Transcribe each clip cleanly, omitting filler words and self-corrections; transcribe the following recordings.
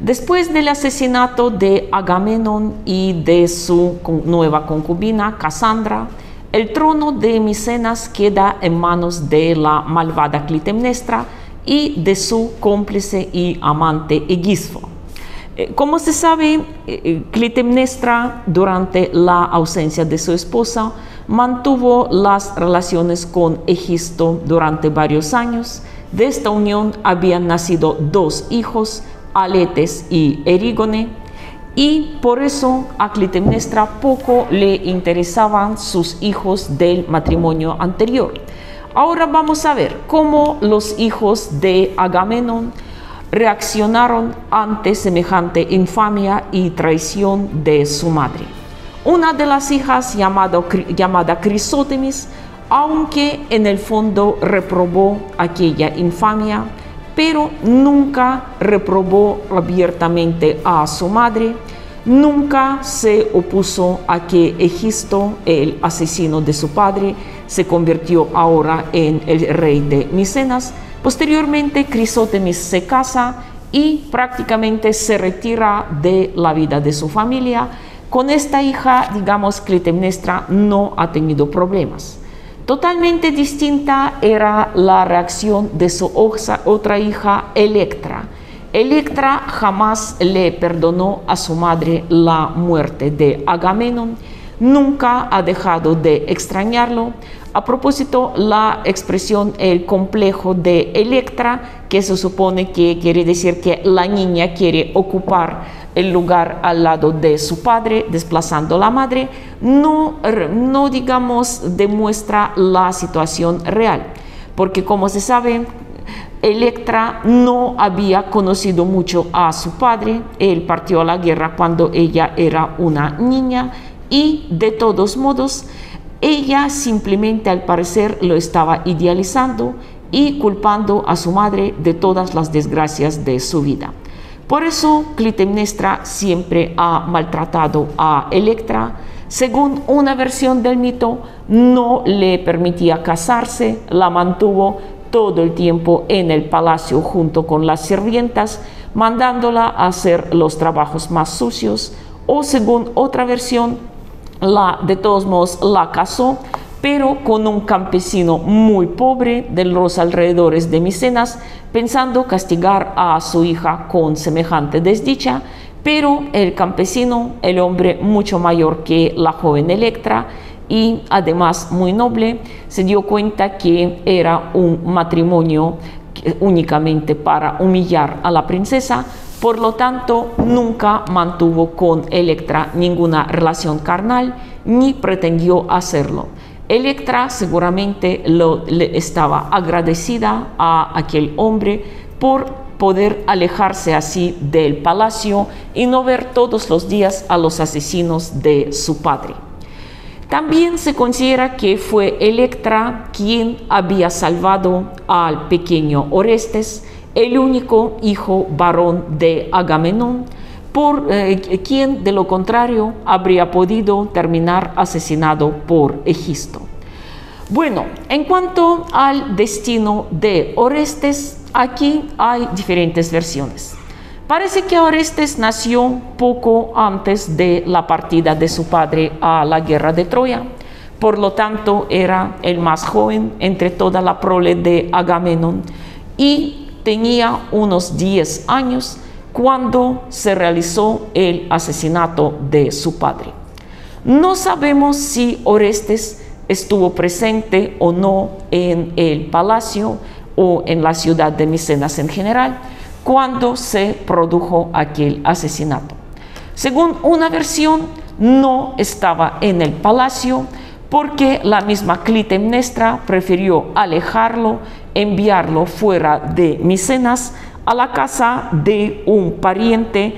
Después del asesinato de Agamenón y de su nueva concubina Casandra, el trono de Micenas queda en manos de la malvada Clitemnestra y de su cómplice y amante Egisfo. Como se sabe, Clitemnestra, durante la ausencia de su esposa, mantuvo las relaciones con Egisto durante varios años. De esta unión habían nacido 2 hijos, Aletes y Erígone, y por eso a Clitemnestra poco le interesaban sus hijos del matrimonio anterior. Ahora vamos a ver cómo los hijos de Agamenón reaccionaron ante semejante infamia y traición de su madre. Una de las hijas, llamada Crisótemis, aunque en el fondo reprobó aquella infamia, pero nunca reprobó abiertamente a su madre, nunca se opuso a que Egisto, el asesino de su padre, se convirtió ahora en el rey de Micenas. Posteriormente, Crisótemis se casa y prácticamente se retira de la vida de su familia. Con esta hija, digamos, Clitemnestra no ha tenido problemas. Totalmente distinta era la reacción de su otra hija, Electra. Electra jamás le perdonó a su madre la muerte de Agamenón, nunca ha dejado de extrañarlo. A propósito, la expresión el complejo de Electra, que se supone que quiere decir que la niña quiere ocupar el lugar al lado de su padre, desplazando a la madre, no digamos, demuestra la situación real, porque como se sabe, Electra no había conocido mucho a su padre. Él partió a la guerra cuando ella era una niña y de todos modos ella simplemente, al parecer, lo estaba idealizando y culpando a su madre de todas las desgracias de su vida. Por eso Clitemnestra siempre ha maltratado a Electra. Según una versión del mito, no le permitía casarse, la mantuvo todo el tiempo en el palacio junto con las sirvientas, mandándola a hacer los trabajos más sucios. O según otra versión, de todos modos la casó, pero con un campesino muy pobre de los alrededores de Micenas, pensando castigar a su hija con semejante desdicha. Pero el campesino, el hombre mucho mayor que la joven Electra y además muy noble, se dio cuenta que era un matrimonio únicamente para humillar a la princesa. Por lo tanto, nunca mantuvo con Electra ninguna relación carnal, ni pretendió hacerlo. Electra seguramente le estaba agradecida a aquel hombre por poder alejarse así del palacio y no ver todos los días a los asesinos de su padre. También se considera que fue Electra quien había salvado al pequeño Orestes, el único hijo varón de Agamenón, por quien de lo contrario habría podido terminar asesinado por Egisto. Bueno, en cuanto al destino de Orestes, aquí hay diferentes versiones. Parece que Orestes nació poco antes de la partida de su padre a la guerra de Troya. Por lo tanto, era el más joven entre toda la prole de Agamenón y tenía unos 10 años cuando se realizó el asesinato de su padre. No sabemos si Orestes estuvo presente o no en el palacio o en la ciudad de Micenas en general cuando se produjo aquel asesinato. Según una versión, no estaba en el palacio porque la misma Clitemnestra prefirió alejarlo, enviarlo fuera de Micenas a la casa de un pariente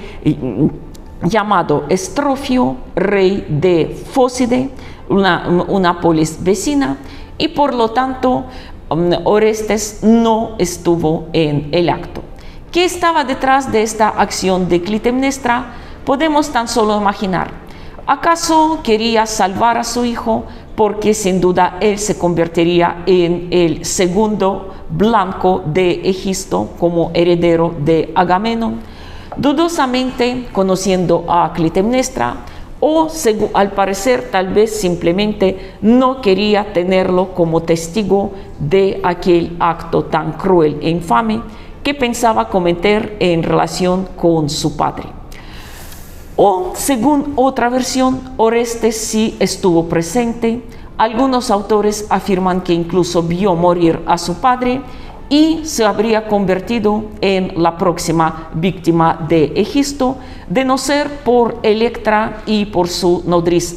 llamado Estrofio, rey de Fócide, una polis vecina, y por lo tanto Orestes no estuvo en el acto. ¿Qué estaba detrás de esta acción de Clitemnestra? Podemos tan solo imaginar. ¿Acaso quería salvar a su hijo porque sin duda él se convertiría en el segundo blanco de Egisto como heredero de Agamenón? dudosamente conociendo a Clitemnestra, o al parecer tal vez simplemente no quería tenerlo como testigo de aquel acto tan cruel e infame que pensaba cometer en relación con su padre. O, según otra versión, Orestes sí estuvo presente. Algunos autores afirman que incluso vio morir a su padre y se habría convertido en la próxima víctima de Egisto, de no ser por Electra y por su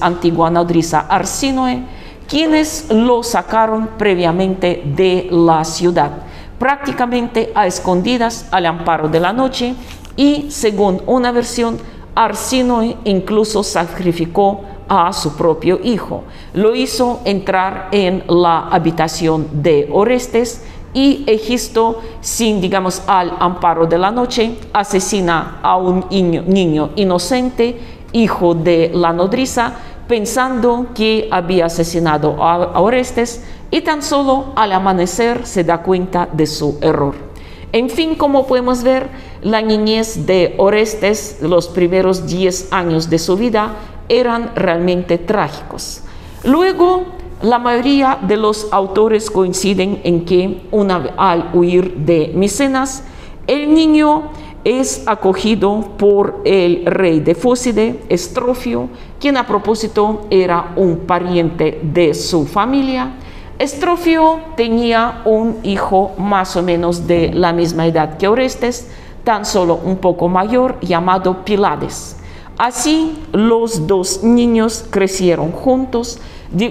antigua nodriza Arsínoe, quienes lo sacaron previamente de la ciudad, prácticamente a escondidas al amparo de la noche, y según una versión, Arsínoe incluso sacrificó a su propio hijo. Lo hizo entrar en la habitación de Orestes, y Egisto, sin, digamos, al amparo de la noche, asesina a un niño inocente, hijo de la nodriza, pensando que había asesinado a Orestes, y tan solo al amanecer se da cuenta de su error. En fin, como podemos ver, la niñez de Orestes, los primeros 10 años de su vida, eran realmente trágicos. Luego, la mayoría de los autores coinciden en que al huir de Micenas, el niño es acogido por el rey de Fócide, Estrofio, quien a propósito era un pariente de su familia. Estrofio tenía un hijo más o menos de la misma edad que Orestes, tan solo un poco mayor, llamado Pylades. Así, los dos niños crecieron juntos,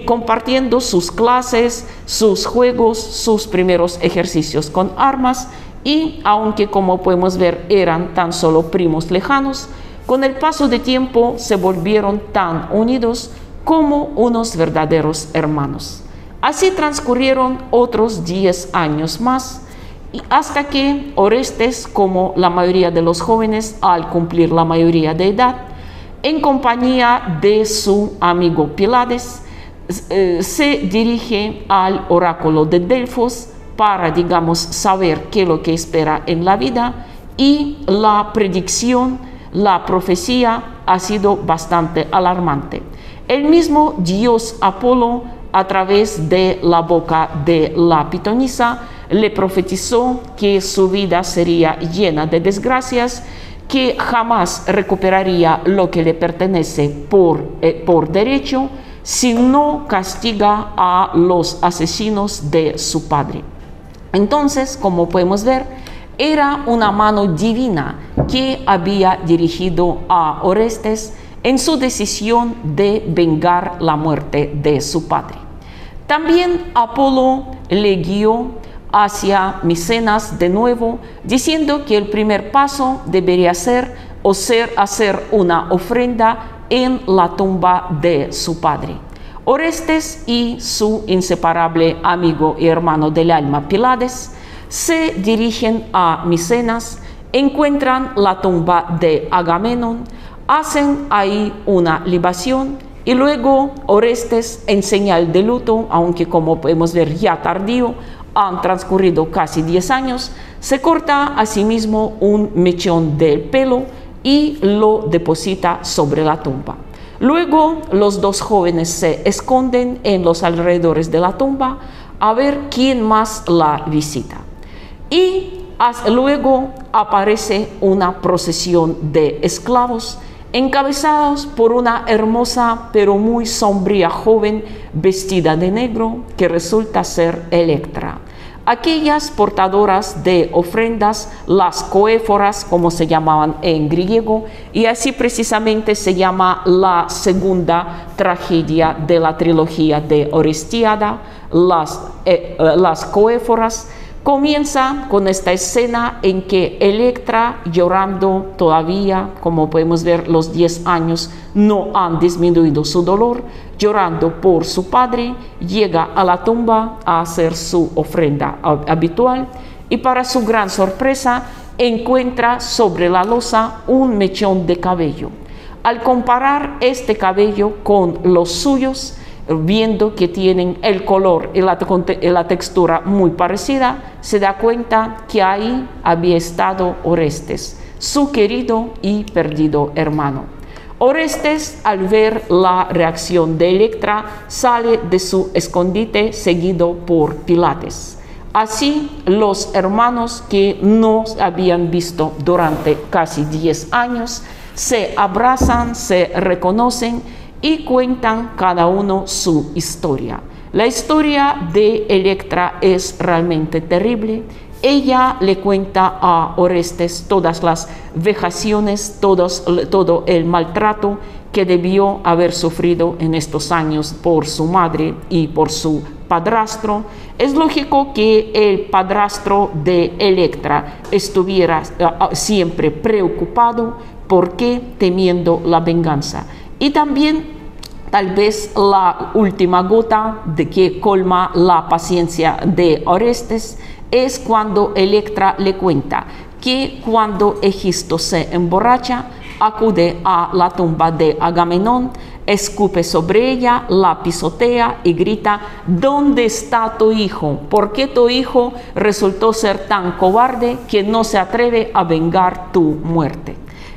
compartiendo sus clases, sus juegos, sus primeros ejercicios con armas, y aunque, como podemos ver, eran tan solo primos lejanos, con el paso del tiempo se volvieron tan unidos como unos verdaderos hermanos. Así transcurrieron otros 10 años más, y hasta que Orestes, como la mayoría de los jóvenes al cumplir la mayoría de edad, en compañía de su amigo Pylades, se dirige al oráculo de Delfos para, digamos, saber qué es lo que espera en la vida, y la predicción, la profecía ha sido bastante alarmante. El mismo dios Apolo, a través de la boca de la pitonisa, le profetizó que su vida sería llena de desgracias, que jamás recuperaría lo que le pertenece por derecho, si no castiga a los asesinos de su padre. Entonces, como podemos ver, era una mano divina que había dirigido a Orestes en su decisión de vengar la muerte de su padre. También Apolo le guió hacia Micenas de nuevo, diciendo que el primer paso debería ser hacer una ofrenda en la tumba de su padre. Orestes y su inseparable amigo y hermano del alma Pylades se dirigen a Micenas, encuentran la tumba de Agamenón, hacen ahí una libación, y luego Orestes, en señal de luto, aunque como podemos ver ya tardío, han transcurrido casi 10 años, se corta a sí mismo un mechón del pelo y lo deposita sobre la tumba. Luego los dos jóvenes se esconden en los alrededores de la tumba a ver quién más la visita. Y luego aparece una procesión de esclavos encabezados por una hermosa pero muy sombría joven vestida de negro, que resulta ser Electra. Aquellas portadoras de ofrendas, las coéforas, como se llamaban en griego, y así precisamente se llama la segunda tragedia de la trilogía de Orestíada, las coéforas. Comienza con esta escena en que Electra, llorando todavía, como podemos ver, los 10 años no han disminuido su dolor, llorando por su padre, llega a la tumba a hacer su ofrenda habitual, y para su gran sorpresa encuentra sobre la losa un mechón de cabello. Al comparar este cabello con los suyos, viendo que tienen el color y la textura muy parecida, se da cuenta que ahí había estado Orestes, su querido y perdido hermano. Orestes, al ver la reacción de Electra, sale de su escondite seguido por Pilates. Así, los hermanos que no habían visto durante casi 10 años se abrazan, se reconocen y cuentan cada uno su historia. La historia de Electra es realmente terrible. Ella le cuenta a Orestes todas las vejaciones, todo el maltrato que debió haber sufrido en estos años por su madre y por su padrastro. Es lógico que el padrastro de Electra estuviera siempre preocupado, porque temiendo la venganza. Y también tal vez la última gota de que colma la paciencia de Orestes es cuando Electra le cuenta que cuando Egisto se emborracha, acude a la tumba de Agamenón, escupe sobre ella, la pisotea y grita: ¿dónde está tu hijo? ¿Por qué tu hijo resultó ser tan cobarde que no se atreve a vengar tu muerte?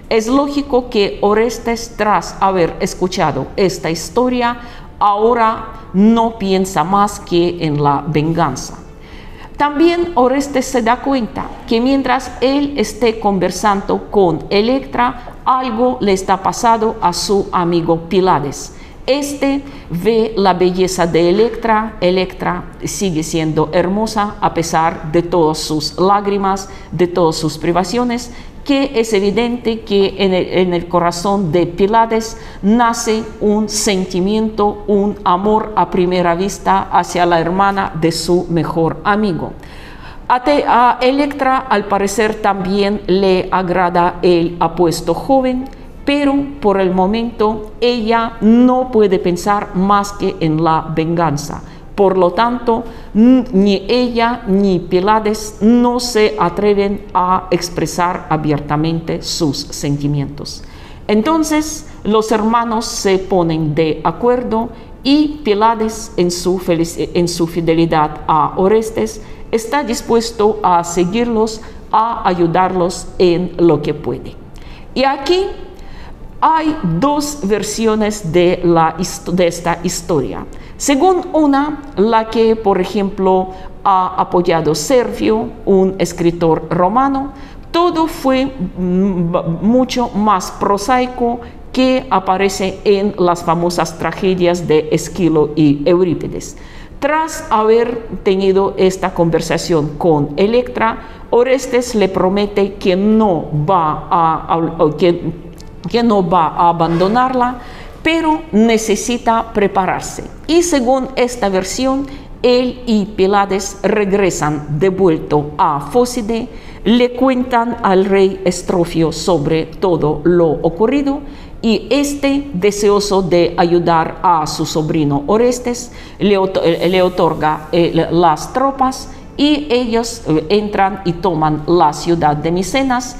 Es lógico que Orestes, tras haber escuchado esta historia, ahora no piensa más que en la venganza. También Orestes se da cuenta que mientras él esté conversando con Electra, algo le está pasando a su amigo Pylades. Este ve la belleza de Electra. Electra sigue siendo hermosa a pesar de todas sus lágrimas, de todas sus privaciones, que es evidente que en el corazón de Pylades nace un sentimiento, un amor a primera vista hacia la hermana de su mejor amigo. A Electra, al parecer, también le agrada el apuesto joven, pero por el momento ella no puede pensar más que en la venganza. Por lo tanto, ni ella ni Pylades no se atreven a expresar abiertamente sus sentimientos. Entonces, los hermanos se ponen de acuerdo y Pylades, en su fidelidad a Orestes, está dispuesto a seguirlos, a ayudarlos en lo que puede. Y aquí hay dos versiones de esta historia. Según una, la que, por ejemplo, ha apoyado Servio, un escritor romano, todo fue mucho más prosaico que aparece en las famosas tragedias de Esquilo y Eurípides. Tras haber tenido esta conversación con Electra, Orestes le promete que no va a abandonarla, pero necesita prepararse. Y según esta versión, él y Pylades regresan de vuelto a Fócide, le cuentan al rey Estrofio sobre todo lo ocurrido, y este, deseoso de ayudar a su sobrino Orestes, le otorga las tropas, y ellos entran y toman la ciudad de Micenas,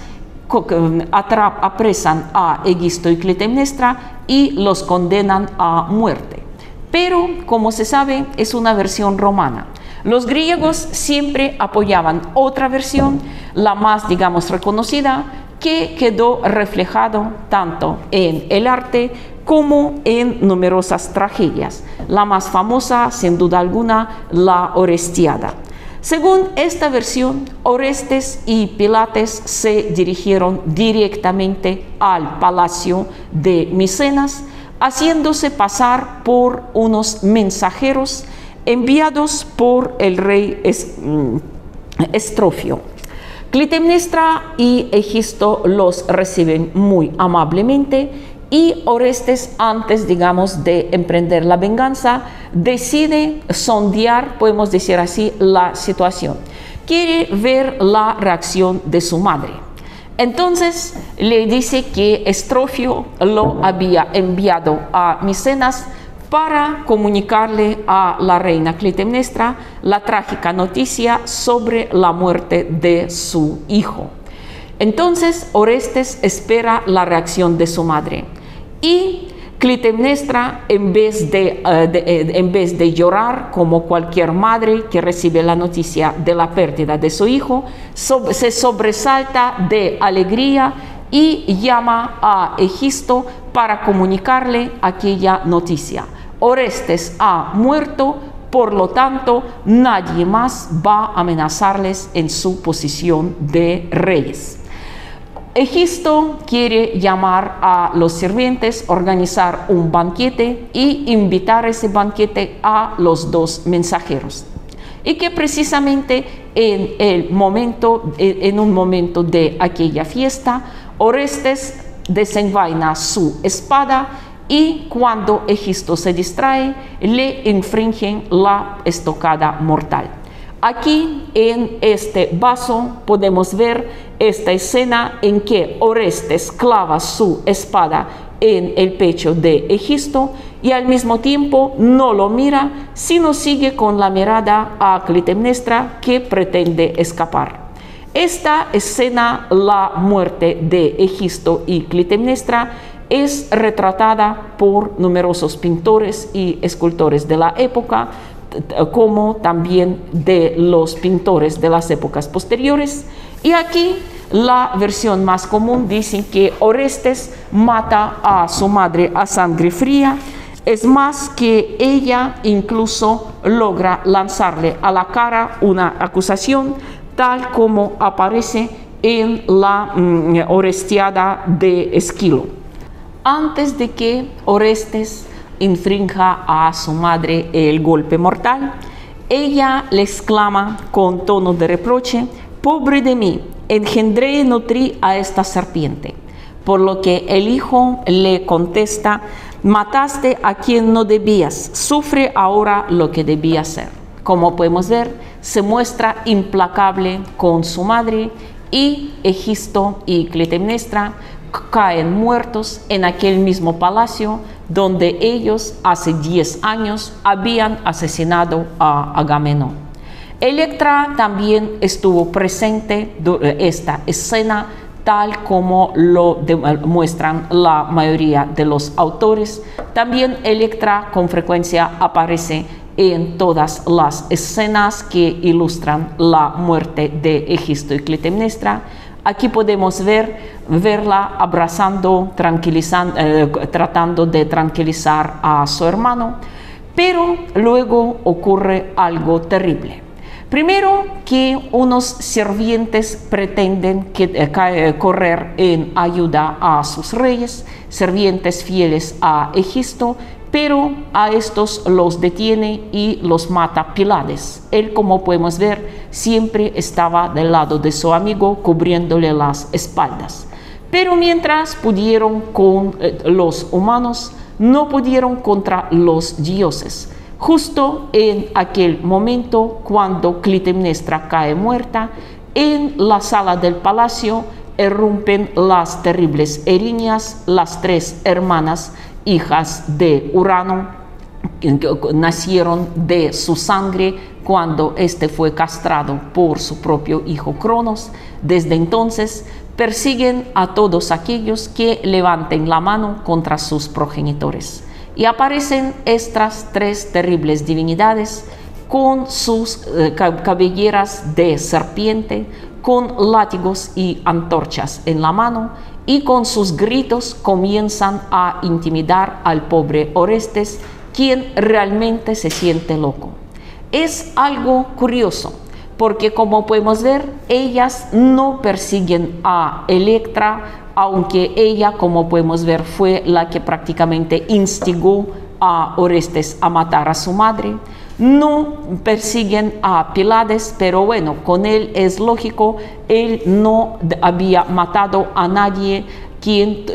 apresan a Egisto y Clitemnestra y los condenan a muerte. Pero, como se sabe, es una versión romana. Los griegos siempre apoyaban otra versión, la más, digamos, reconocida, que quedó reflejado tanto en el arte como en numerosas tragedias. La más famosa, sin duda alguna, la Orestiada. Según esta versión, Orestes y Pylades se dirigieron directamente al palacio de Micenas, haciéndose pasar por unos mensajeros enviados por el rey Estrofio. Clitemnestra y Egisto los reciben muy amablemente, y Orestes, antes, digamos, de emprender la venganza, decide sondear, podemos decir así, la situación. Quiere ver la reacción de su madre. Entonces le dice que Estrofio lo había enviado a Micenas para comunicarle a la reina Clitemnestra la trágica noticia sobre la muerte de su hijo. Entonces Orestes espera la reacción de su madre, y Clitemnestra, en vez de llorar como cualquier madre que recibe la noticia de la pérdida de su hijo, se sobresalta de alegría y llama a Egisto para comunicarle aquella noticia. Orestes ha muerto, por lo tanto, nadie más va a amenazarles en su posición de reyes. Egisto quiere llamar a los sirvientes, organizar un banquete y invitar a ese banquete a los dos mensajeros. Y que precisamente en un momento de aquella fiesta, Orestes desenvaina su espada y cuando Egisto se distrae, le infringen la estocada mortal. Aquí en este vaso podemos ver esta escena en que Orestes clava su espada en el pecho de Egisto y al mismo tiempo no lo mira, sino sigue con la mirada a Clitemnestra, que pretende escapar. Esta escena, la muerte de Egisto y Clitemnestra, es retratada por numerosos pintores y escultores de la época, como también de los pintores de las épocas posteriores. Y aquí la versión más común dice que Orestes mata a su madre a sangre fría. Es más, que ella incluso logra lanzarle a la cara una acusación, tal como aparece en la Orestiada de Esquilo. Antes de que Orestes infrinja a su madre el golpe mortal, ella le exclama con tono de reproche: «Pobre de mí, engendré y nutrí a esta serpiente». Por lo que el hijo le contesta: «Mataste a quien no debías, sufre ahora lo que debía ser». Como podemos ver, se muestra implacable con su madre, y Egisto y Clitemnestra caen muertos en aquel mismo palacio donde ellos hace 10 años habían asesinado a Agamenón. Electra también estuvo presente en esta escena, tal como lo muestran la mayoría de los autores. También Electra con frecuencia aparece en todas las escenas que ilustran la muerte de Egisto y Clitemnestra. Aquí podemos verla abrazando, tratando de tranquilizar a su hermano, pero luego ocurre algo terrible. Primero, que unos sirvientes pretenden correr en ayuda a sus reyes, sirvientes fieles a Egisto, pero a estos los detiene y los mata Pílades. Él, como podemos ver, siempre estaba del lado de su amigo, cubriéndole las espaldas. Pero mientras pudieron con los humanos, no pudieron contra los dioses. Justo en aquel momento, cuando Clitemnestra cae muerta, en la sala del palacio irrumpen las terribles Eriñas, las 3 hermanas hijas de Urano, que nacieron de su sangre cuando éste fue castrado por su propio hijo Cronos. Desde entonces persiguen a todos aquellos que levanten la mano contra sus progenitores. Y aparecen estas 3 terribles divinidades con sus cabelleras de serpiente, con látigos y antorchas en la mano, y con sus gritos comienzan a intimidar al pobre Orestes, quien realmente se siente loco. Es algo curioso, porque como podemos ver, ellas no persiguen a Electra, aunque ella, como podemos ver, fue la que prácticamente instigó a Orestes a matar a su madre. No persiguen a Pílades, pero bueno, con él es lógico, él no había matado a nadie quien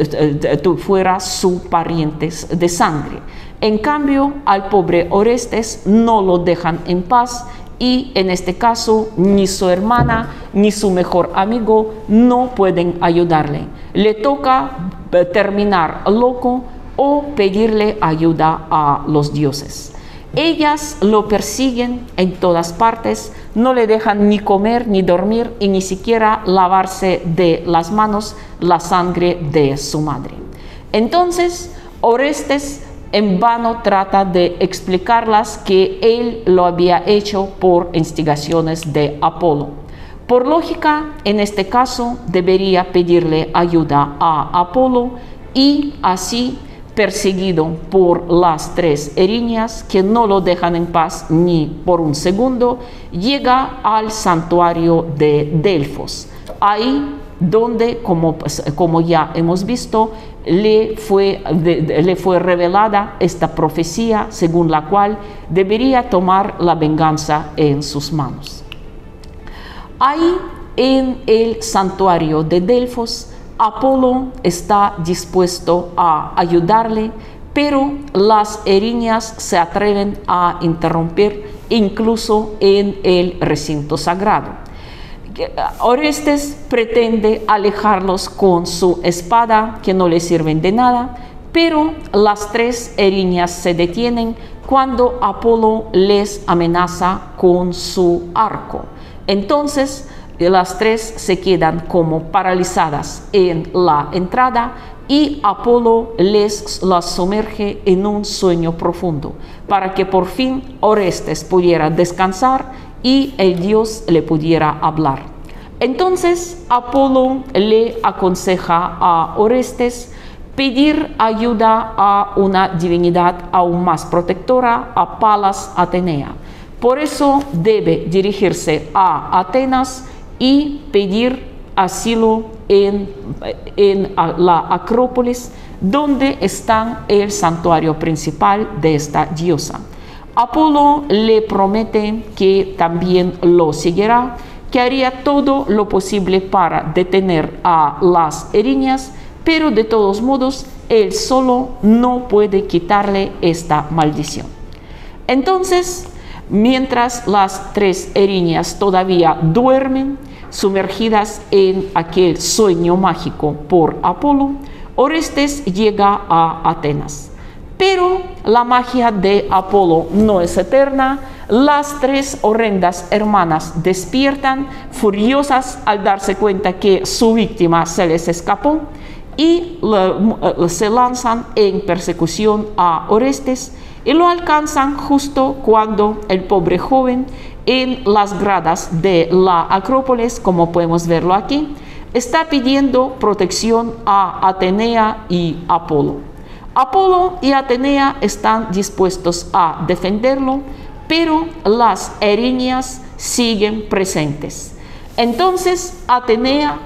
fuera su pariente de sangre. En cambio, al pobre Orestes no lo dejan en paz, y en este caso ni su hermana ni su mejor amigo no pueden ayudarle. Le toca terminar loco o pedirle ayuda a los dioses. Ellas lo persiguen en todas partes, no le dejan ni comer ni dormir y ni siquiera lavarse de las manos la sangre de su madre. Entonces Orestes en vano trata de explicarlas que él lo había hecho por instigaciones de Apolo. Por lógica, en este caso, debería pedirle ayuda a Apolo y así, perseguido por las 3 Eriñas que no lo dejan en paz ni por un segundo, llega al santuario de Delfos. Ahí donde, como ya hemos visto, le fue revelada esta profecía según la cual debería tomar la venganza en sus manos. Ahí, en el santuario de Delfos, Apolo está dispuesto a ayudarle, pero las Eriñas se atreven a interrumpir incluso en el recinto sagrado. Orestes pretende alejarlos con su espada, que no le sirven de nada, pero las 3 Eriñas se detienen cuando Apolo les amenaza con su arco. Entonces, las 3 se quedan como paralizadas en la entrada y Apolo las sumerge en un sueño profundo para que por fin Orestes pudiera descansar y el dios le pudiera hablar. Entonces Apolo le aconseja a Orestes pedir ayuda a una divinidad aún más protectora, a Palas Atenea. Por eso debe dirigirse a Atenas y pedir asilo en la Acrópolis, donde está el santuario principal de esta diosa. Apolo le promete que también lo seguirá, que haría todo lo posible para detener a las Eriñas, pero de todos modos él solo no puede quitarle esta maldición. Entonces, mientras las 3 Eriñas todavía duermen, sumergidas en aquel sueño mágico por Apolo, Orestes llega a Atenas. Pero la magia de Apolo no es eterna. Las 3 horrendas hermanas despiertan, furiosas al darse cuenta que su víctima se les escapó, y se lanzan en persecución a Orestes y lo alcanzan justo cuando el pobre joven, en las gradas de la Acrópolis, como podemos verlo aquí, está pidiendo protección a Atenea y Apolo. Apolo y Atenea están dispuestos a defenderlo, pero las Eriñas siguen presentes. Entonces Atenea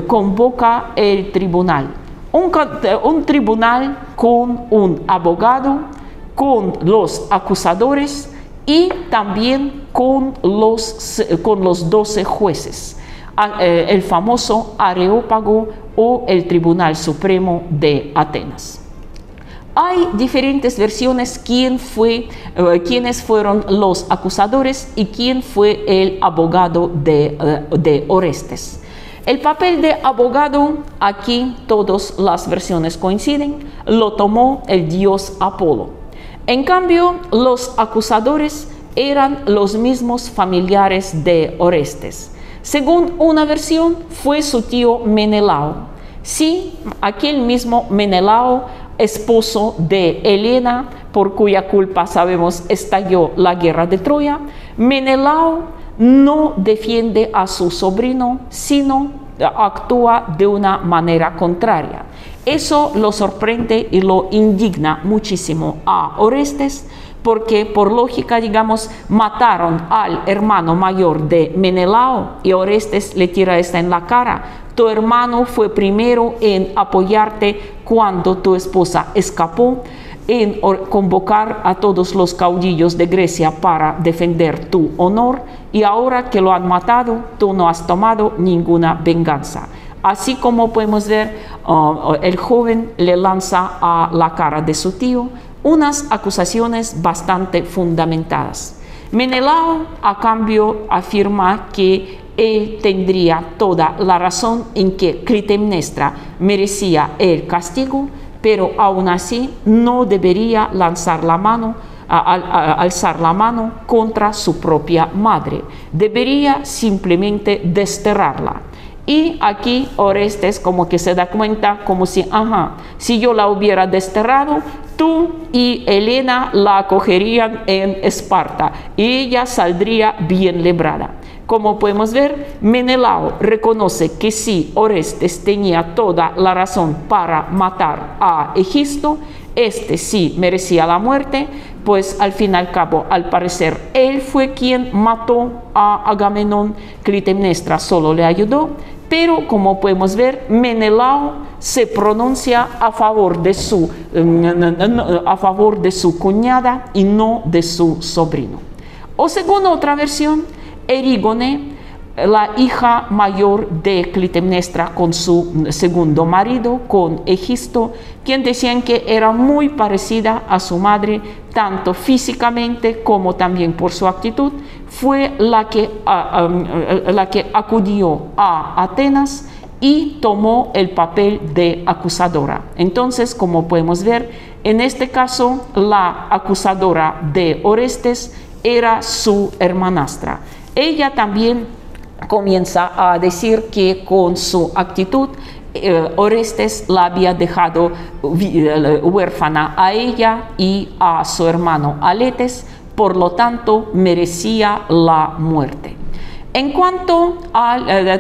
convoca el tribunal, un tribunal con un abogado, con los acusadores y también con los 12 jueces, el famoso Areópago o el Tribunal Supremo de Atenas. Hay diferentes versiones quiénes fueron los acusadores y quién fue el abogado de Orestes. El papel de abogado, aquí todas las versiones coinciden, lo tomó el dios Apolo. En cambio, los acusadores eran los mismos familiares de Orestes. Según una versión, fue su tío Menelao. Sí, aquel mismo Menelao, esposo de Helena, por cuya culpa sabemos estalló la guerra de Troya. Menelao no defiende a su sobrino, sino actúa de una manera contraria. Eso lo sorprende y lo indigna muchísimo a Orestes, porque por lógica, digamos, mataron al hermano mayor de Menelao y Orestes le tira esta en la cara. Tu hermano fue primero en apoyarte cuando tu esposa escapó, en convocar a todos los caudillos de Grecia para defender tu honor, y ahora que lo han matado, tú no has tomado ninguna venganza. Así como podemos ver, el joven le lanza a la cara de su tío unas acusaciones bastante fundamentadas. Menelao, a cambio, afirma que él tendría toda la razón en que Clitemnestra merecía el castigo, pero aún así no debería alzar la mano contra su propia madre. Debería simplemente desterrarla. Y aquí Orestes como que se da cuenta, como si, si yo la hubiera desterrado, tú y Helena la acogerían en Esparta y ella saldría bien librada. Como podemos ver, Menelao reconoce que sí, Orestes tenía toda la razón para matar a Egisto, este sí merecía la muerte, pues al fin y al cabo, al parecer, él fue quien mató a Agamenón, Clitemnestra solo le ayudó, pero como podemos ver, Menelao se pronuncia a favor de su cuñada y no de su sobrino. O según otra versión, Erígone, la hija mayor de Clitemnestra con su segundo marido, con Egisto, quien decían que era muy parecida a su madre, tanto físicamente como también por su actitud, fue la que acudió a Atenas y tomó el papel de acusadora. Entonces, como podemos ver, en este caso, la acusadora de Orestes era su hermanastra. Ella también comienza a decir que con su actitud Orestes la había dejado huérfana a ella y a su hermano Aletes, por lo tanto merecía la muerte. En cuanto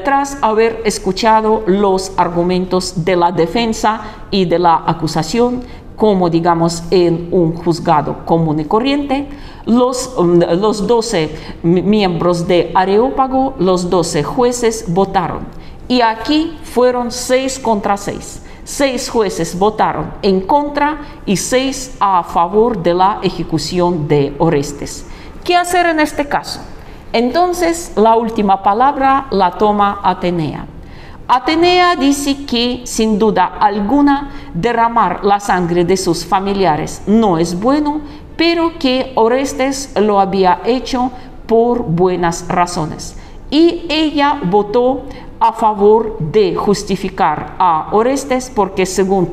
tras haber escuchado los argumentos de la defensa y de la acusación, como digamos en un juzgado común y corriente, los 12 miembros de Areópago, los 12 jueces votaron. Y aquí fueron 6 contra 6. 6 jueces votaron en contra y 6 a favor de la ejecución de Orestes. ¿Qué hacer en este caso? Entonces la última palabra la toma Atenea. Atenea dice que sin duda alguna derramar la sangre de sus familiares no es bueno, pero que Orestes lo había hecho por buenas razones. Y ella votó a favor de justificar a Orestes porque según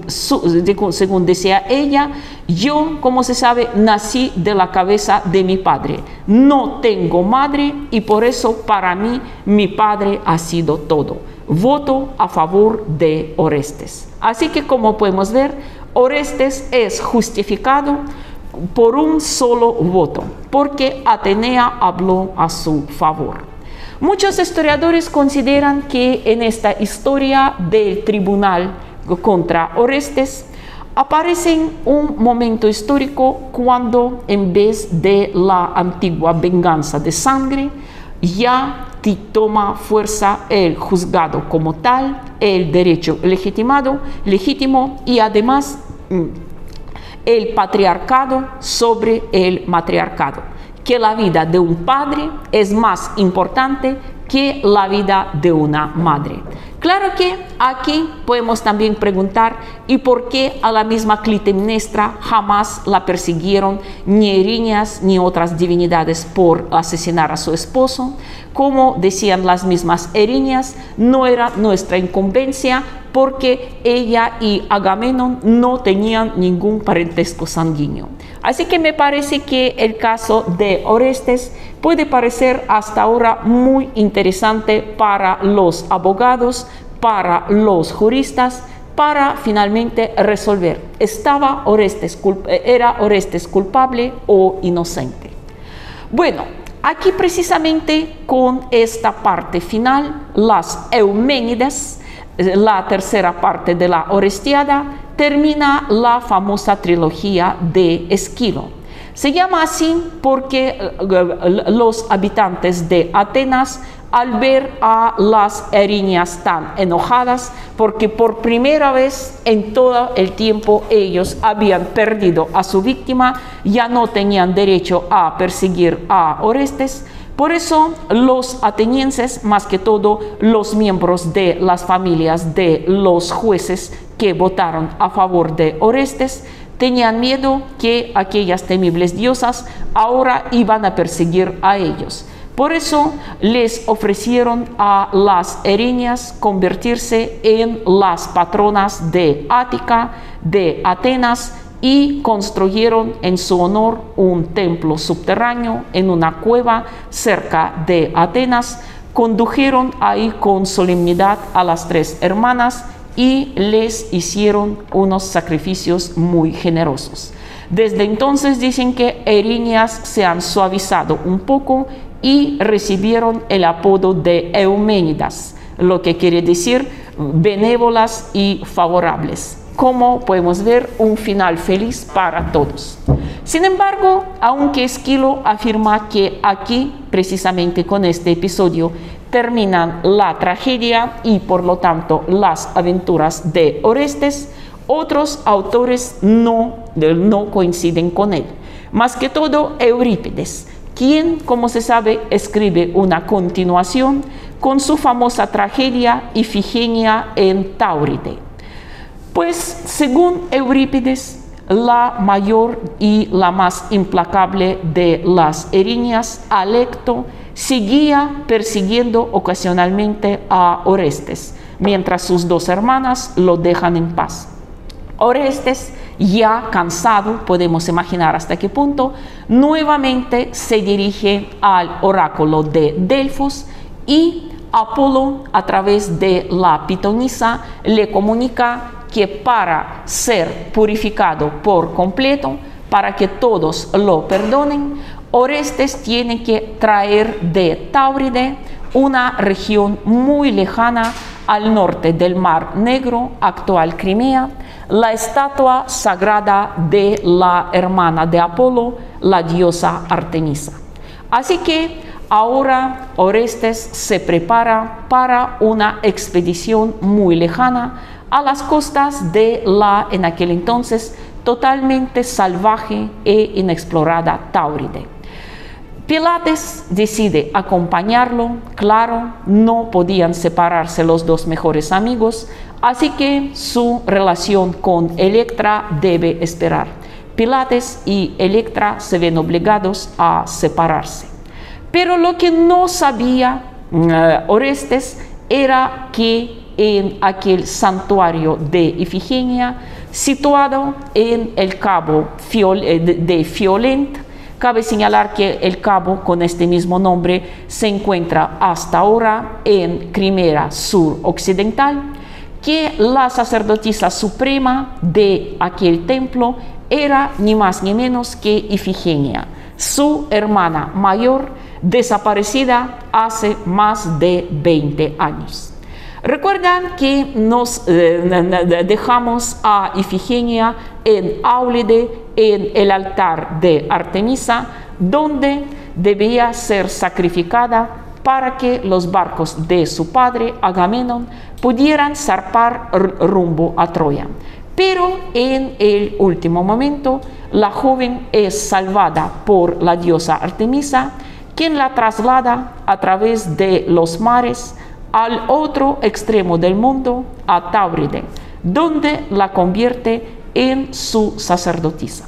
decía ella, yo, como se sabe, nací de la cabeza de mi padre. No tengo madre y por eso para mí mi padre ha sido todo. Voto a favor de Orestes. Así que como podemos ver, Orestes es justificado por un solo voto, porque Atenea habló a su favor. Muchos historiadores consideran que en esta historia del tribunal contra Orestes aparece un momento histórico cuando en vez de la antigua venganza de sangre, ya toma fuerza el juzgado como tal, el derecho legítimo y además el patriarcado sobre el matriarcado, que la vida de un padre es más importante que la vida de una madre. Claro que aquí podemos también preguntar, ¿y por qué a la misma Clitemnestra jamás la persiguieron ni Eriñas ni otras divinidades por asesinar a su esposo? Como decían las mismas Eriñas, no era nuestra incumbencia porque ella y Agamenón no tenían ningún parentesco sanguíneo. Así que me parece que el caso de Orestes puede parecer hasta ahora muy interesante para los abogados, para los juristas, para finalmente resolver, ¿era Orestes culpable o inocente? Bueno, aquí precisamente con esta parte final, las Euménides, la tercera parte de la Orestiada, termina la famosa trilogía de Esquilo. Se llama así porque los habitantes de Atenas, al ver a las Eriñas tan enojadas, porque por primera vez en todo el tiempo ellos habían perdido a su víctima, ya no tenían derecho a perseguir a Orestes. Por eso los atenienses, más que todo los miembros de las familias de los jueces que votaron a favor de Orestes, tenían miedo que aquellas temibles diosas ahora iban a perseguir a ellos. Por eso les ofrecieron a las Eriñas convertirse en las patronas de Ática, de Atenas, y construyeron en su honor un templo subterráneo en una cueva cerca de Atenas condujeron ahí con solemnidad a las 3 hermanas y les hicieron unos sacrificios muy generosos. Desde entonces dicen que Eriñas se han suavizado un poco y recibieron el apodo de Euménidas, lo que quiere decir benévolas y favorables. Como podemos ver, un final feliz para todos. Sin embargo, aunque Esquilo afirma que aquí, precisamente con este episodio, terminan la tragedia y por lo tanto las aventuras de Orestes, otros autores no coinciden con él. Más que todo Eurípides, quien, como se sabe, escribe una continuación con su famosa tragedia Ifigenia en Táuride. Pues, según Eurípides, la mayor y la más implacable de las Eriñas, Alecto, seguía persiguiendo ocasionalmente a Orestes, mientras sus 2 hermanas lo dejan en paz. Orestes, ya cansado, podemos imaginar hasta qué punto, nuevamente se dirige al oráculo de Delfos y Apolo, a través de la pitonisa, le comunica que para ser purificado por completo, para que todos lo perdonen, Orestes tiene que traer de Táuride, una región muy lejana al norte del Mar Negro, actual Crimea, la estatua sagrada de la hermana de Apolo, la diosa Artemisa. Así que ahora Orestes se prepara para una expedición muy lejana a las costas de la, en aquel entonces, totalmente salvaje e inexplorada Táuride. Pilates decide acompañarlo. Claro, no podían separarse los 2 mejores amigos, así que su relación con Electra debe esperar. Pilates y Electra se ven obligados a separarse. Pero lo que no sabía Orestes era que en aquel santuario de Ifigenia, situado en el cabo de Fiolent, cabe señalar que el cabo con este mismo nombre se encuentra hasta ahora en Crimea suroccidental, que la sacerdotisa suprema de aquel templo era ni más ni menos que Ifigenia, su hermana mayor, desaparecida hace más de 20 años. Recuerdan que nos dejamos a Ifigenia en Áulide, en el altar de Artemisa, donde debía ser sacrificada para que los barcos de su padre Agamenón pudieran zarpar rumbo a Troya. Pero en el último momento, la joven es salvada por la diosa Artemisa, quien la traslada a través de los mares al otro extremo del mundo, a Táuride, donde la convierte en su sacerdotisa.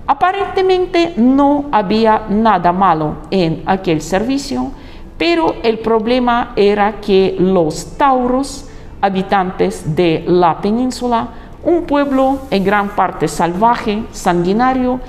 Aparentemente no había nada malo en aquel servicio, pero el problema era que los tauros, habitantes de la península, un pueblo en gran parte salvaje, sanguinario,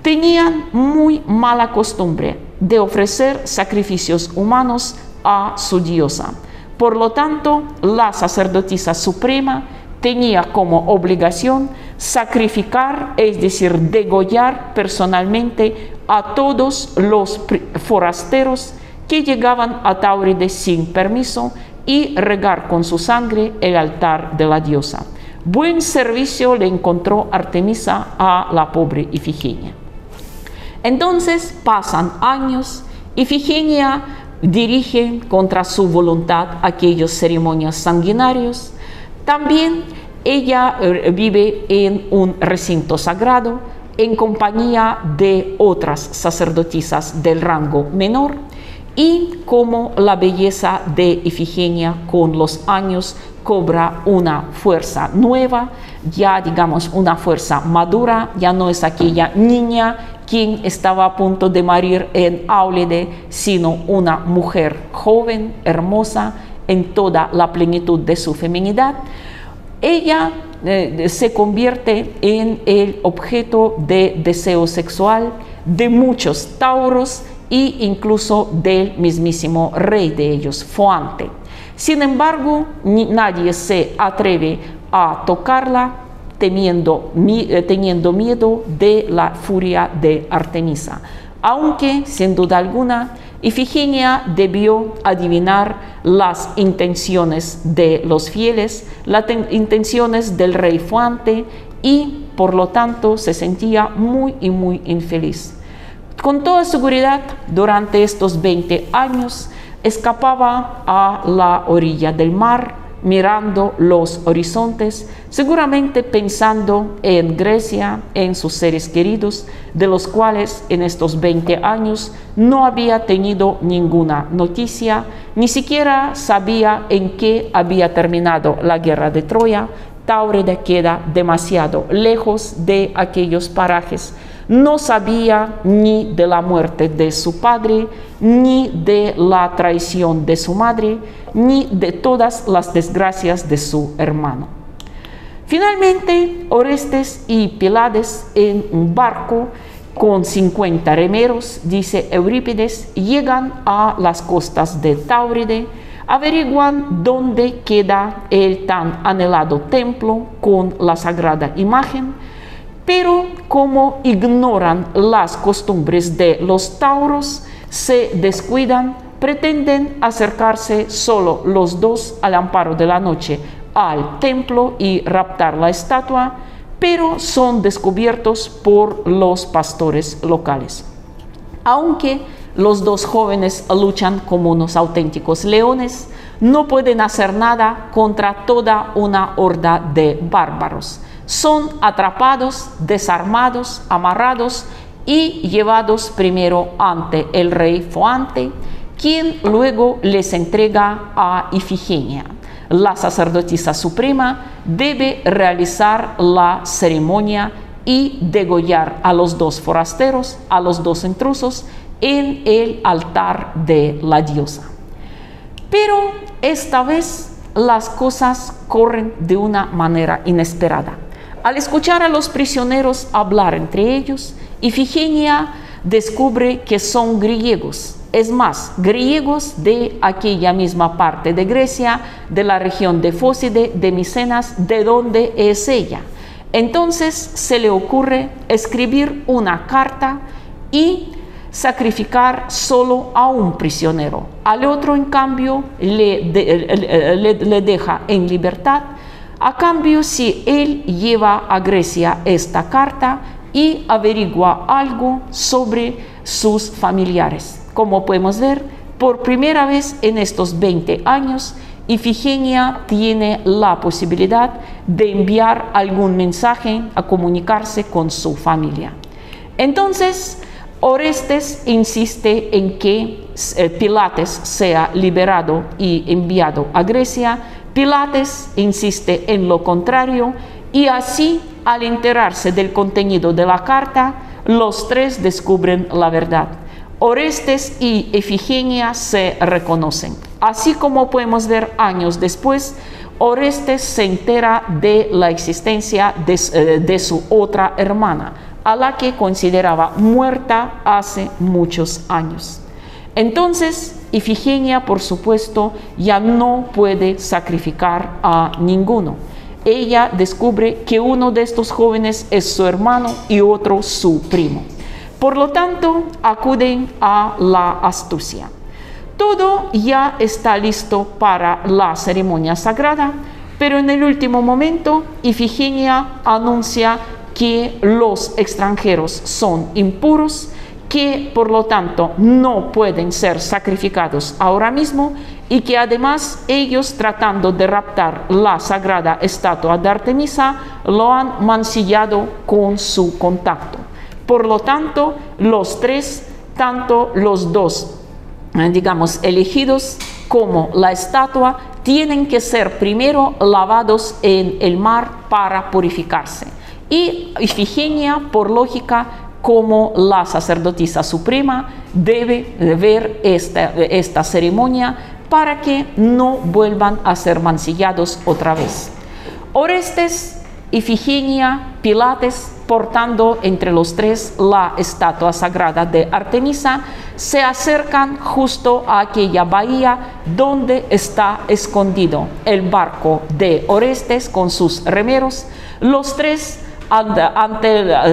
tenían muy mala costumbre de ofrecer sacrificios humanos a su diosa. Por lo tanto, la sacerdotisa suprema tenía como obligación sacrificar, es decir, degollar personalmente a todos los forasteros que llegaban a Táuride sin permiso y regar con su sangre el altar de la diosa. Buen servicio le encontró Artemisa a la pobre Ifigenia. Entonces pasan años, Ifigenia dirige contra su voluntad aquellas ceremonias sanguinarios. También ella vive en un recinto sagrado en compañía de otras sacerdotisas del rango menor, y como la belleza de Ifigenia con los años cobra una fuerza nueva, ya digamos una fuerza madura, ya no es aquella niña quien estaba a punto de morir en Áulide, sino una mujer joven, hermosa, en toda la plenitud de su feminidad. Ella se convierte en el objeto de deseo sexual de muchos tauros e incluso del mismísimo rey de ellos, Foante. Sin embargo, nadie se atreve a tocarla teniendo miedo de la furia de Artemisa, aunque sin duda alguna Ifigenia debió adivinar las intenciones de los fieles, las intenciones del rey Foante, y por lo tanto se sentía muy infeliz. Con toda seguridad, durante estos 20 años escapaba a la orilla del mar, mirando los horizontes, seguramente pensando en Grecia, en sus seres queridos, de los cuales en estos 20 años no había tenido ninguna noticia, ni siquiera sabía en qué había terminado la guerra de Troya. Táuride queda demasiado lejos de aquellos parajes. No sabía ni de la muerte de su padre, ni de la traición de su madre, ni de todas las desgracias de su hermano. Finalmente, Orestes y Pílades, en un barco con 50 remeros, dice Eurípides, llegan a las costas de Táuride, averiguan dónde queda el tan anhelado templo con la sagrada imagen, pero como ignoran las costumbres de los tauros, se descuidan, pretenden acercarse solo los dos al amparo de la noche al templo y raptar la estatua, pero son descubiertos por los pastores locales. Aunque los dos jóvenes luchan como unos auténticos leones, no pueden hacer nada contra toda una horda de bárbaros. Son atrapados, desarmados, amarrados y llevados primero ante el rey Foante, quien luego les entrega a Ifigenia. La sacerdotisa suprema debe realizar la ceremonia y degollar a los dos forasteros, a los dos intrusos, en el altar de la diosa. Pero esta vez las cosas corren de una manera inesperada. Al escuchar a los prisioneros hablar entre ellos, Ifigenia descubre que son griegos. Es más, griegos de aquella misma parte de Grecia, de la región de Fócide, de Micenas, de donde es ella. Entonces se le ocurre escribir una carta y sacrificar solo a un prisionero. Al otro, en cambio, le deja en libertad, a cambio si él lleva a Grecia esta carta y averigua algo sobre sus familiares. Como podemos ver, por primera vez en estos 20 años, Ifigenia tiene la posibilidad de enviar algún mensaje, a comunicarse con su familia. Entonces, Orestes insiste en que Pilates sea liberado y enviado a Grecia. Pilates insiste en lo contrario, y así, al enterarse del contenido de la carta, los tres descubren la verdad. Orestes y Ifigenia se reconocen. Así como podemos ver años después, Orestes se entera de la existencia de su otra hermana, a la que consideraba muerta hace muchos años. Entonces, Ifigenia, por supuesto, ya no puede sacrificar a ninguno. Ella descubre que uno de estos jóvenes es su hermano y otro su primo. Por lo tanto, acuden a la astucia. Todo ya está listo para la ceremonia sagrada, pero en el último momento, Ifigenia anuncia que los extranjeros son impuros, que por lo tanto no pueden ser sacrificados ahora mismo, y que además ellos, tratando de raptar la sagrada estatua de Artemisa, lo han mancillado con su contacto. Por lo tanto, los tres, tanto los dos, elegidos como la estatua, tienen que ser primero lavados en el mar para purificarse. Y Ifigenia, por lógica, como la sacerdotisa suprema, debe ver esta ceremonia para que no vuelvan a ser mancillados otra vez. Orestes Ifigenia, Pilates, portando entre los tres la estatua sagrada de Artemisa, se acercan justo a aquella bahía donde está escondido el barco de Orestes con sus remeros. Los tres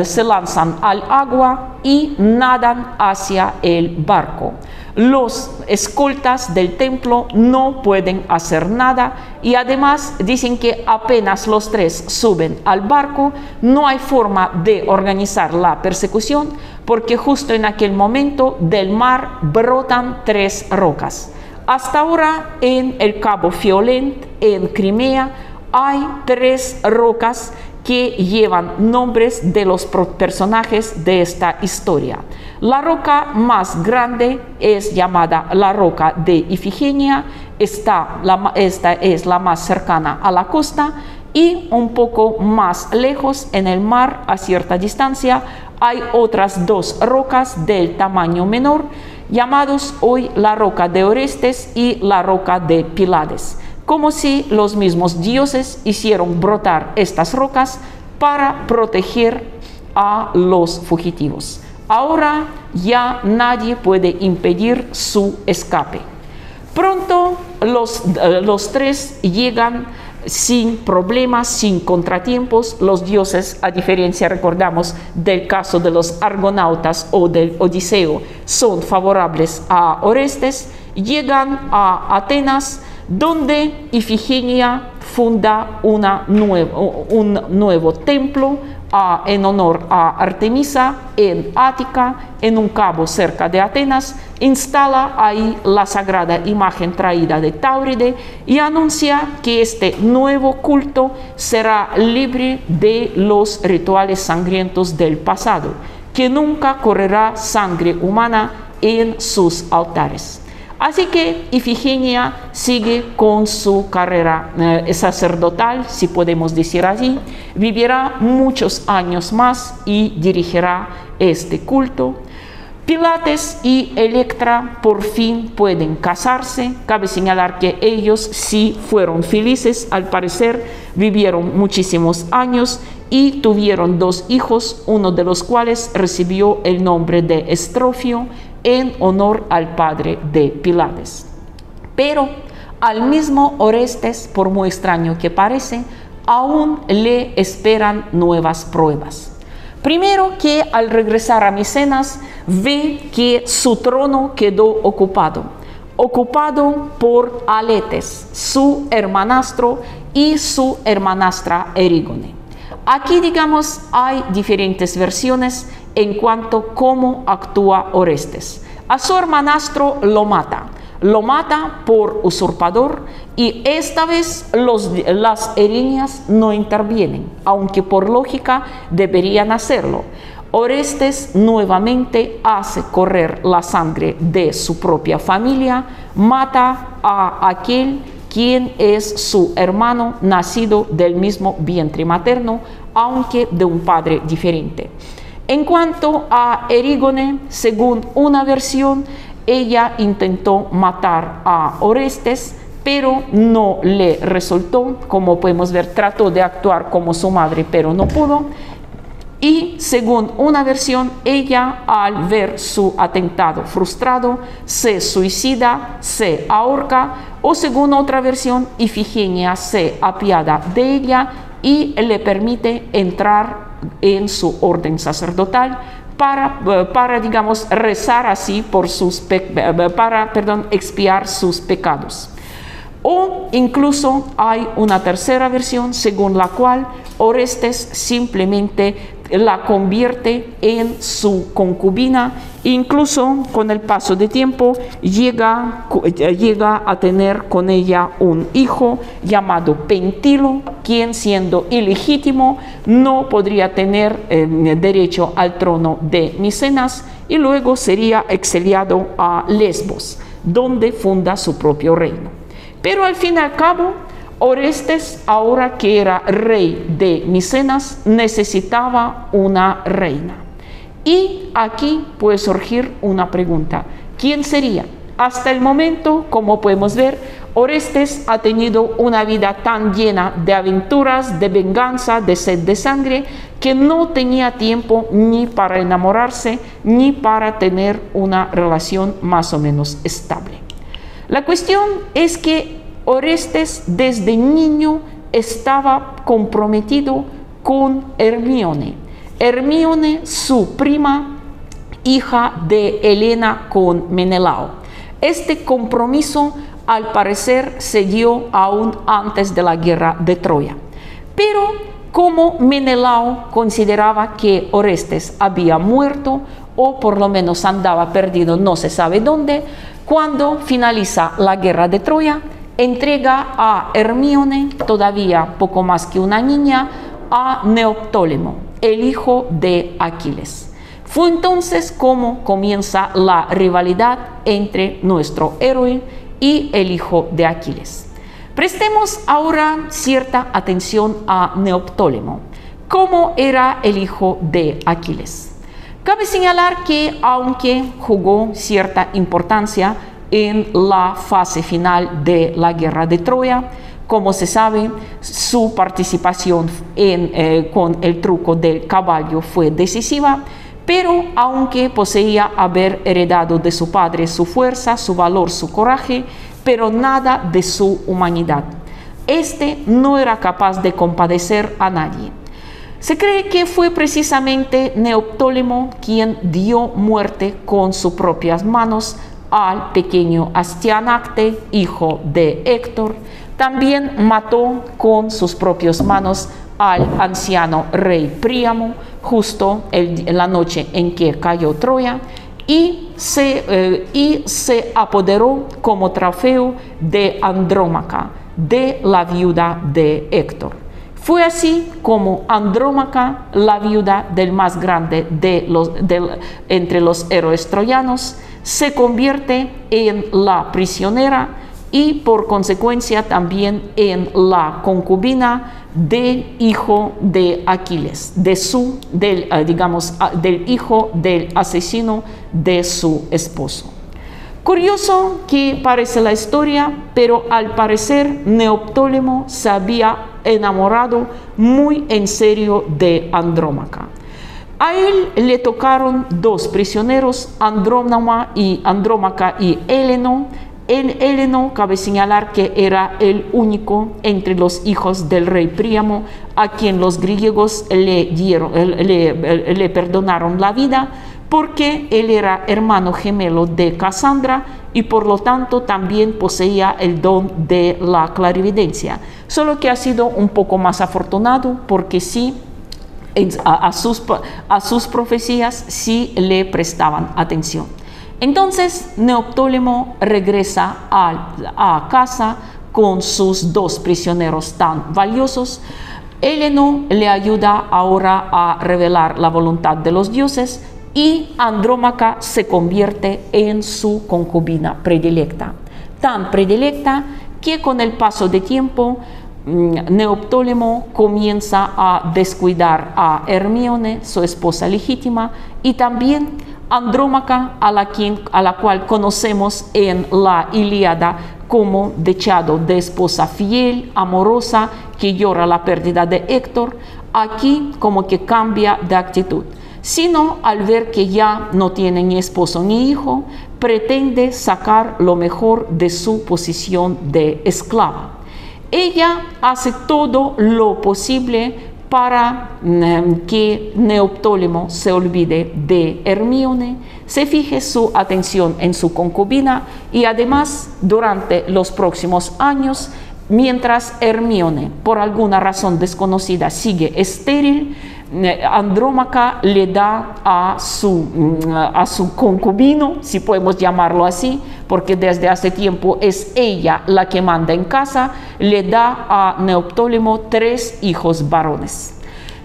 se lanzan al agua y nadan hacia el barco. Los escoltas del templo no pueden hacer nada y además dicen que apenas los tres suben al barco, no hay forma de organizar la persecución porque justo en aquel momento del mar brotan tres rocas. Hasta ahora en el Cabo Fiolent, en Crimea, hay tres rocas que llevan nombres de los personajes de esta historia. La roca más grande es llamada la roca de Ifigenia, esta es la más cercana a la costa, y un poco más lejos en el mar, a cierta distancia, hay otras dos rocas del tamaño menor, llamados hoy la roca de Orestes y la roca de Pílades, como si los mismos dioses hicieron brotar estas rocas para proteger a los fugitivos. Ahora ya nadie puede impedir su escape. Pronto los tres llegan sin problemas, sin contratiempos. Los dioses, a diferencia, recordamos, del caso de los argonautas o del Odiseo, son favorables a Orestes. Llegan a Atenas, donde Ifigenia funda un nuevo templo en honor a Artemisa en Ática, en un cabo cerca de Atenas. Instala ahí la sagrada imagen traída de Táuride y anuncia que este nuevo culto será libre de los rituales sangrientos del pasado, que nunca correrá sangre humana en sus altares. Así que Ifigenia sigue con su carrera sacerdotal, si podemos decir así, vivirá muchos años más y dirigirá este culto. Pilates y Electra por fin pueden casarse. Cabe señalar que ellos sí fueron felices, al parecer vivieron muchísimos años y tuvieron dos hijos, uno de los cuales recibió el nombre de Estrofio en honor al padre de Pilates. Pero al mismo Orestes, por muy extraño que parece, aún le esperan nuevas pruebas. Primero, que al regresar a Micenas ve que su trono quedó ocupado por Aletes, su hermanastro y su hermanastra Erígone. Aquí, digamos, hay diferentes versiones en cuanto a cómo actúa Orestes. A su hermanastro lo mata por usurpador, y esta vez las erinias no intervienen, aunque por lógica deberían hacerlo. Orestes nuevamente hace correr la sangre de su propia familia, mata a aquel quien es su hermano nacido del mismo vientre materno, aunque de un padre diferente. En cuanto a Erígone, según una versión, ella intentó matar a Orestes, pero no le resultó. Como podemos ver, trató de actuar como su madre, pero no pudo. Y según una versión, ella, al ver su atentado frustrado, se suicida, se ahorca, o según otra versión, Ifigenia se apiada de ella y le permite entrar en su orden sacerdotal para digamos, rezar así por para expiar sus pecados. O incluso hay una tercera versión según la cual Orestes simplemente la convierte en su concubina. Incluso con el paso de tiempo llega a tener con ella un hijo llamado Pentilo, quien, siendo ilegítimo, no podría tener derecho al trono de Micenas, y luego sería exiliado a Lesbos, donde funda su propio reino. Pero al fin y al cabo, Orestes, ahora que era rey de Micenas, necesitaba una reina. Y aquí puede surgir una pregunta: ¿quién sería? Hasta el momento, como podemos ver, Orestes ha tenido una vida tan llena de aventuras, de venganza, de sed de sangre, que no tenía tiempo ni para enamorarse, ni para tener una relación más o menos estable. La cuestión es que Orestes desde niño estaba comprometido con Hermíone. Hermíone, su prima, hija de Helena con Menelao. Este compromiso, al parecer, se dio aún antes de la guerra de Troya. Pero como Menelao consideraba que Orestes había muerto, o por lo menos andaba perdido, no se sabe dónde, cuando finaliza la guerra de Troya, entrega a Hermíone, todavía poco más que una niña, a Neoptólemo, el hijo de Aquiles. Fue entonces como comienza la rivalidad entre nuestro héroe y el hijo de Aquiles. Prestemos ahora cierta atención a Neoptólemo. ¿Cómo era el hijo de Aquiles? Cabe señalar que, aunque jugó cierta importancia en la fase final de la guerra de Troya, como se sabe, su participación con el truco del caballo fue decisiva. Pero aunque poseía haber heredado de su padre su fuerza, su valor, su coraje, pero nada de su humanidad, este no era capaz de compadecer a nadie. Se cree que fue precisamente Neoptólemo quien dio muerte con sus propias manos al pequeño Astianacte, hijo de Héctor. También mató con sus propias manos al anciano rey Príamo, justo en la noche en que cayó Troya, y se apoderó como trofeo de Andrómaca, de la viuda de Héctor. Fue así como Andrómaca, la viuda del más grande entre los héroes troyanos, se convierte en la prisionera y por consecuencia también en la concubina del hijo de Aquiles, del hijo del asesino de su esposo. Curioso que parece la historia, pero al parecer Neoptólemo se había enamorado muy en serio de Andrómaca. A él le tocaron dos prisioneros, Andrómaca y Heleno. Heleno, cabe señalar que era el único entre los hijos del rey Príamo a quien los griegos le perdonaron la vida, porque él era hermano gemelo de Casandra y por lo tanto también poseía el don de la clarividencia, solo que ha sido un poco más afortunado porque sí, a sus profecías sí le prestaban atención. Entonces Neoptólemo regresa a casa con sus dos prisioneros tan valiosos. Heleno le ayuda ahora a revelar la voluntad de los dioses y Andrómaca se convierte en su concubina predilecta. Tan predilecta que con el paso del tiempo Neoptólemo comienza a descuidar a Hermíone, su esposa legítima, y también Andrómaca, a la cual conocemos en la Ilíada como dechado de esposa fiel, amorosa, que llora la pérdida de Héctor. Aquí como que cambia de actitud, sino al ver que ya no tiene ni esposo ni hijo, pretende sacar lo mejor de su posición de esclava. Ella hace todo lo posible para que Neoptólemo se olvide de Hermíone, se fije su atención en su concubina y además durante los próximos años, mientras Hermíone por alguna razón desconocida sigue estéril, Andrómaca le da a su concubino, si podemos llamarlo así, porque desde hace tiempo es ella la que manda en casa, le da a Neoptólemo 3 hijos varones.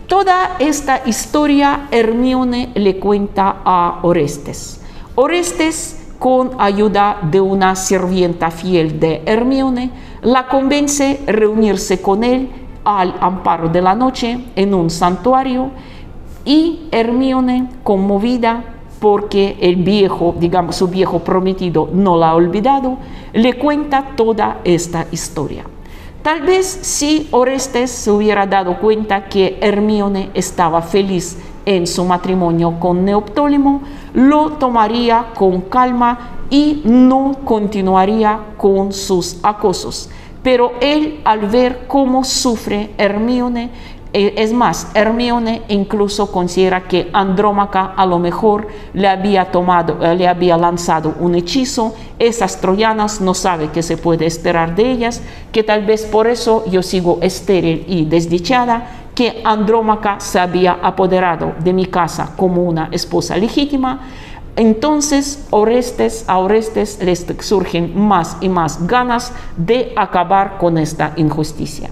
Toda esta historia Hermíone le cuenta a Orestes. Orestes, con ayuda de una sirvienta fiel de Hermíone, la convence a reunirse con él al amparo de la noche en un santuario, y Hermíone, conmovida, porque el viejo, digamos, su viejo prometido no la ha olvidado, le cuenta toda esta historia. Tal vez si Orestes se hubiera dado cuenta que Hermíone estaba feliz en su matrimonio con Neoptólemo, lo tomaría con calma y no continuaría con sus acosos. Pero él, al ver cómo sufre Hermíone, es más, Hermíone incluso considera que Andrómaca a lo mejor le había lanzado un hechizo. Esas troyanas no sabe qué se puede esperar de ellas, que tal vez por eso yo sigo estéril y desdichada, que Andrómaca se había apoderado de mi casa como una esposa legítima. Entonces a Orestes les surgen más y más ganas de acabar con esta injusticia.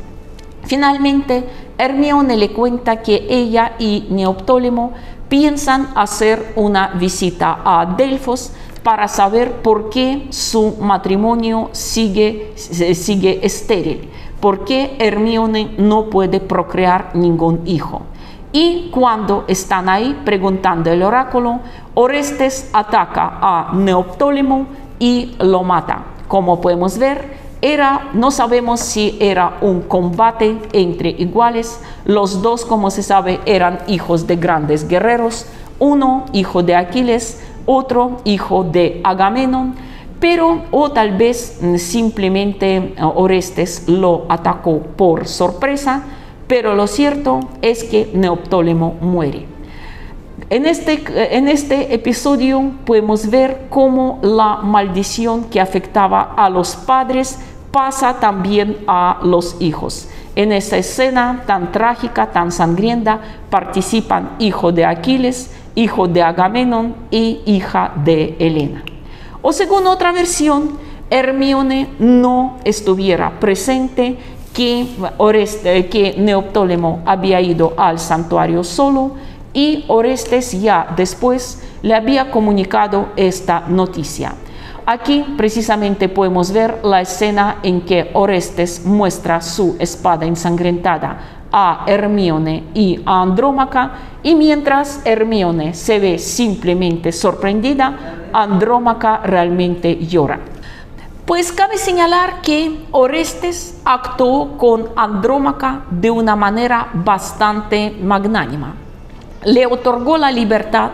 Finalmente, Hermíone le cuenta que ella y Neoptólemo piensan hacer una visita a Delfos para saber por qué su matrimonio sigue estéril, por qué Hermíone no puede procrear ningún hijo. Y cuando están ahí preguntando el oráculo, Orestes ataca a Neoptólemo y lo mata. Como podemos ver, no sabemos si era un combate entre iguales. Los dos, como se sabe, eran hijos de grandes guerreros. Uno hijo de Aquiles, otro hijo de Agamenón. O tal vez simplemente Orestes lo atacó por sorpresa. Pero lo cierto es que Neoptólemo muere. En este episodio podemos ver cómo la maldición que afectaba a los padres pasa también a los hijos. En esta escena tan trágica, tan sangrienta, participan hijo de Aquiles, hijo de Agamenón y hija de Helena. O según otra versión, Hermíone no estuviera presente, que Neoptólemo había ido al santuario solo y Orestes ya después le había comunicado esta noticia. Aquí precisamente podemos ver la escena en que Orestes muestra su espada ensangrentada a Hermíone y a Andrómaca, y mientras Hermíone se ve simplemente sorprendida, Andrómaca realmente llora. Pues cabe señalar que Orestes actuó con Andrómaca de una manera bastante magnánima. Le otorgó la libertad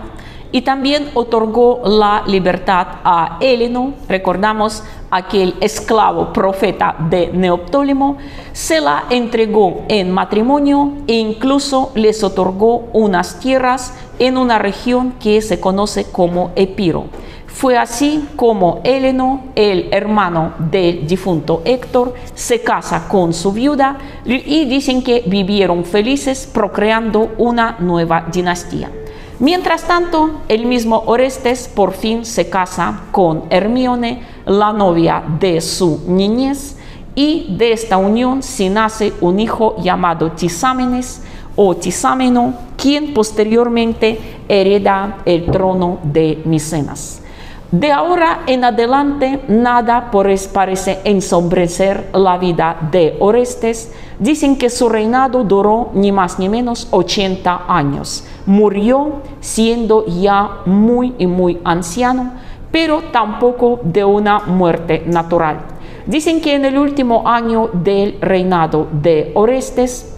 y también otorgó la libertad a Héleno. Recordamos aquel esclavo profeta de Neoptólemo, se la entregó en matrimonio e incluso les otorgó unas tierras en una región que se conoce como Epiro. Fue así como Héleno, el hermano del difunto Héctor, se casa con su viuda y dicen que vivieron felices procreando una nueva dinastía. Mientras tanto, el mismo Orestes por fin se casa con Hermíone, la novia de su niñez, y de esta unión sí nace un hijo llamado Tisámenes o Tisámeno, quien posteriormente hereda el trono de Micenas. De ahora en adelante nada parece ensombrecer la vida de Orestes. Dicen que su reinado duró ni más ni menos 80 años. Murió siendo ya muy anciano, pero tampoco de una muerte natural. Dicen que en el último año del reinado de Orestes,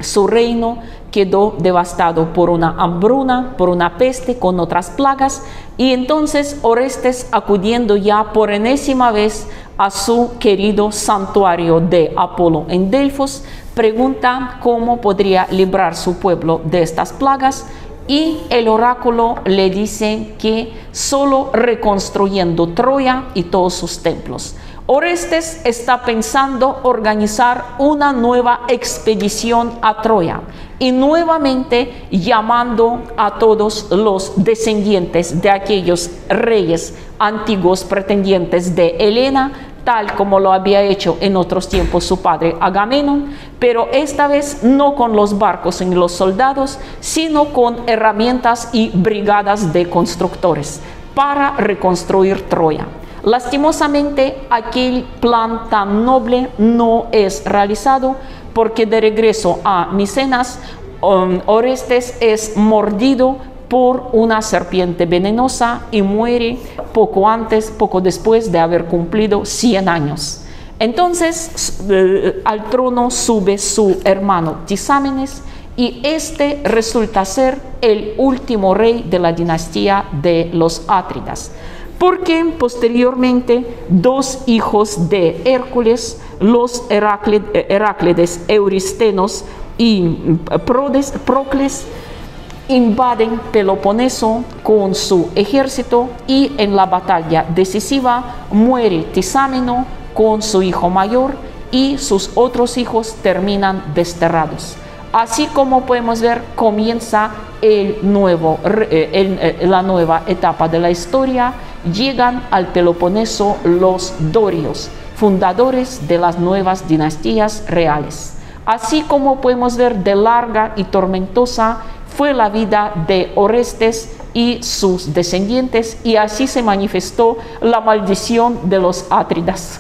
su reino quedó devastado por una hambruna, por una peste con otras plagas, y entonces Orestes, acudiendo ya por enésima vez a su querido santuario de Apolo en Delfos, pregunta cómo podría librar su pueblo de estas plagas, y el oráculo le dice que solo reconstruyendo Troya y todos sus templos. Orestes está pensando organizar una nueva expedición a Troya y nuevamente llamando a todos los descendientes de aquellos reyes antiguos pretendientes de Helena, tal como lo había hecho en otros tiempos su padre Agamenón, pero esta vez no con los barcos y los soldados, sino con herramientas y brigadas de constructores para reconstruir Troya. Lastimosamente, aquel plan tan noble no es realizado porque de regreso a Micenas, Orestes es mordido por una serpiente venenosa y muere poco después de haber cumplido 100 años. Entonces al trono sube su hermano Tisámenes y este resulta ser el último rey de la dinastía de los Átridas, porque posteriormente dos hijos de Hércules, los Heráclides Euristenos y Procles, invaden Peloponeso con su ejército y en la batalla decisiva muere Tisámeno con su hijo mayor y sus otros hijos terminan desterrados. Así como podemos ver, comienza la nueva etapa de la historia. Llegan al Peloponeso los dorios, fundadores de las nuevas dinastías reales. Así como podemos ver, de larga y tormentosa fue la vida de Orestes y sus descendientes, y así se manifestó la maldición de los Átridas.